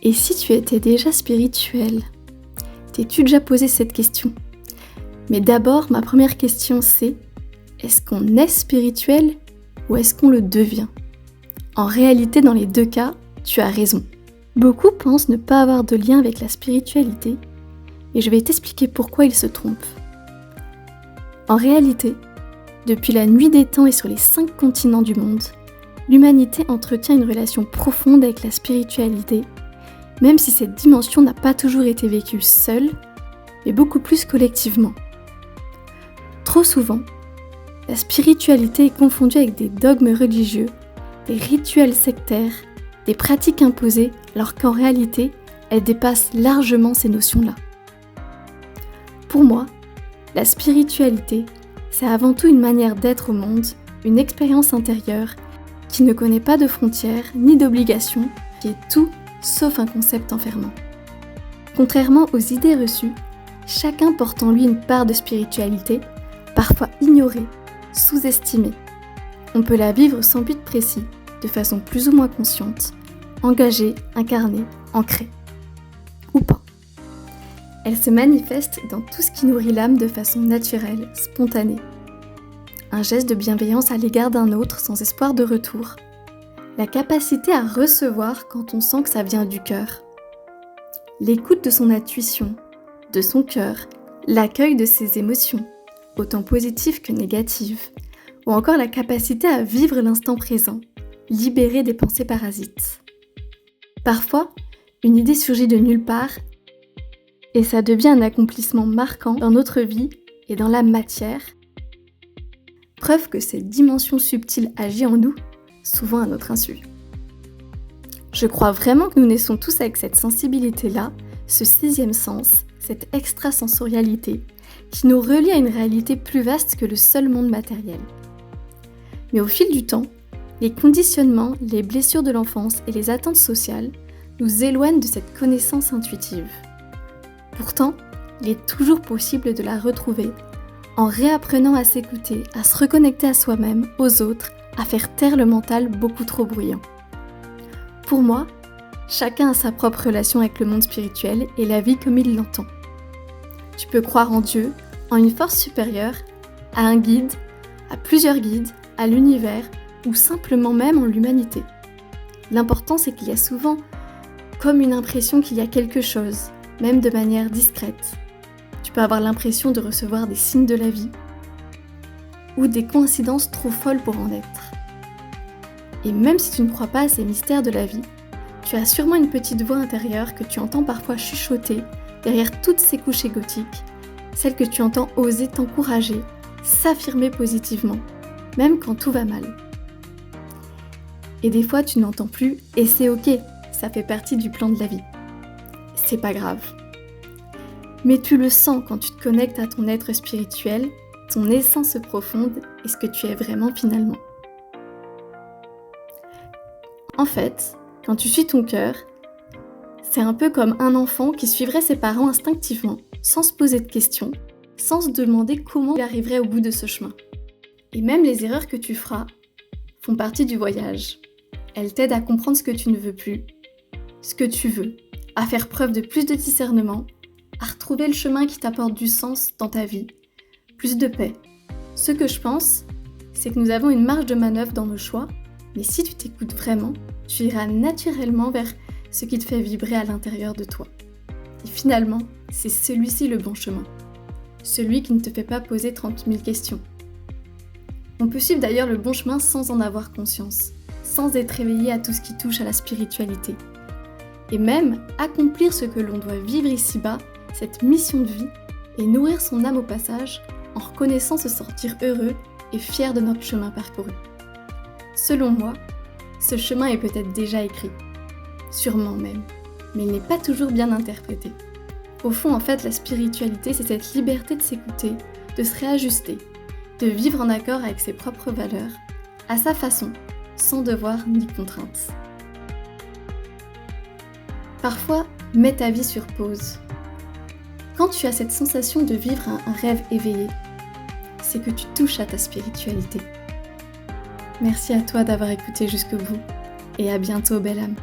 Et si tu étais déjà spirituel? T'es-tu déjà posé cette question? Mais d'abord, ma première question c'est, est-ce qu'on est spirituel ou est-ce qu'on le devient? En réalité, dans les deux cas, tu as raison. Beaucoup pensent ne pas avoir de lien avec la spiritualité, et je vais t'expliquer pourquoi ils se trompent. En réalité, depuis la nuit des temps et sur les 5 continents du monde, l'humanité entretient une relation profonde avec la spiritualité, même si cette dimension n'a pas toujours été vécue seule, mais beaucoup plus collectivement. Trop souvent, la spiritualité est confondue avec des dogmes religieux, des rituels sectaires, des pratiques imposées, alors qu'en réalité, elle dépasse largement ces notions-là. Pour moi, la spiritualité, c'est avant tout une manière d'être au monde, une expérience intérieure qui ne connaît pas de frontières ni d'obligations, qui est tout sauf un concept enfermant. Contrairement aux idées reçues, chacun porte en lui une part de spiritualité, parfois ignorée, sous-estimée. On peut la vivre sans but précis, de façon plus ou moins consciente, engagée, incarnée, ancrée. Ou pas. Elle se manifeste dans tout ce qui nourrit l'âme de façon naturelle, spontanée. Un geste de bienveillance à l'égard d'un autre sans espoir de retour. La capacité à recevoir quand on sent que ça vient du cœur. L'écoute de son intuition, de son cœur, l'accueil de ses émotions, autant positives que négatives, ou encore la capacité à vivre l'instant présent, libérée des pensées parasites. Parfois, une idée surgit de nulle part et ça devient un accomplissement marquant dans notre vie et dans la matière, preuve que cette dimension subtile agit en nous, souvent à notre insu. Je crois vraiment que nous naissons tous avec cette sensibilité-là, ce 6e sens, cette extrasensorialité, qui nous relie à une réalité plus vaste que le seul monde matériel. Mais au fil du temps, les conditionnements, les blessures de l'enfance et les attentes sociales nous éloignent de cette connaissance intuitive. Pourtant, il est toujours possible de la retrouver en réapprenant à s'écouter, à se reconnecter à soi-même, aux autres, à faire taire le mental beaucoup trop bruyant. Pour moi, chacun a sa propre relation avec le monde spirituel et la vie comme il l'entend. Tu peux croire en Dieu, en une force supérieure, à un guide, à plusieurs guides, à l'univers ou simplement même en l'humanité. L'important c'est qu'il y a souvent comme une impression qu'il y a quelque chose, même de manière discrète. Tu peux avoir l'impression de recevoir des signes de la vie ou des coïncidences trop folles pour en être. Et même si tu ne crois pas à ces mystères de la vie, tu as sûrement une petite voix intérieure que tu entends parfois chuchoter derrière toutes ces couches égotiques, celle que tu entends oser t'encourager, s'affirmer positivement, même quand tout va mal. Et des fois tu n'entends plus et c'est ok, ça fait partie du plan de la vie. C'est pas grave. Mais tu le sens quand tu te connectes à ton être spirituel, ton essence profonde et ce que tu es vraiment finalement. En fait, quand tu suis ton cœur, c'est un peu comme un enfant qui suivrait ses parents instinctivement, sans se poser de questions, sans se demander comment il arriverait au bout de ce chemin. Et même les erreurs que tu feras font partie du voyage. Elles t'aident à comprendre ce que tu ne veux plus, ce que tu veux, à faire preuve de plus de discernement, à retrouver le chemin qui t'apporte du sens dans ta vie, plus de paix. Ce que je pense, c'est que nous avons une marge de manœuvre dans nos choix, mais si tu t'écoutes vraiment, tu iras naturellement vers ce qui te fait vibrer à l'intérieur de toi. Et finalement, c'est celui-ci le bon chemin. Celui qui ne te fait pas poser 30 000 questions. On peut suivre d'ailleurs le bon chemin sans en avoir conscience, sans être éveillé à tout ce qui touche à la spiritualité. Et même accomplir ce que l'on doit vivre ici-bas, cette mission de vie, et nourrir son âme au passage en reconnaissant se sortir heureux et fier de notre chemin parcouru. Selon moi, ce chemin est peut-être déjà écrit, sûrement même, mais il n'est pas toujours bien interprété. Au fond, en fait, la spiritualité, c'est cette liberté de s'écouter, de se réajuster, de vivre en accord avec ses propres valeurs, à sa façon, sans devoir ni contrainte. Parfois, mets ta vie sur pause. Quand tu as cette sensation de vivre un rêve éveillé, c'est que tu touches à ta spiritualité. Merci à toi d'avoir écouté jusqu'au bout et à bientôt, belle âme.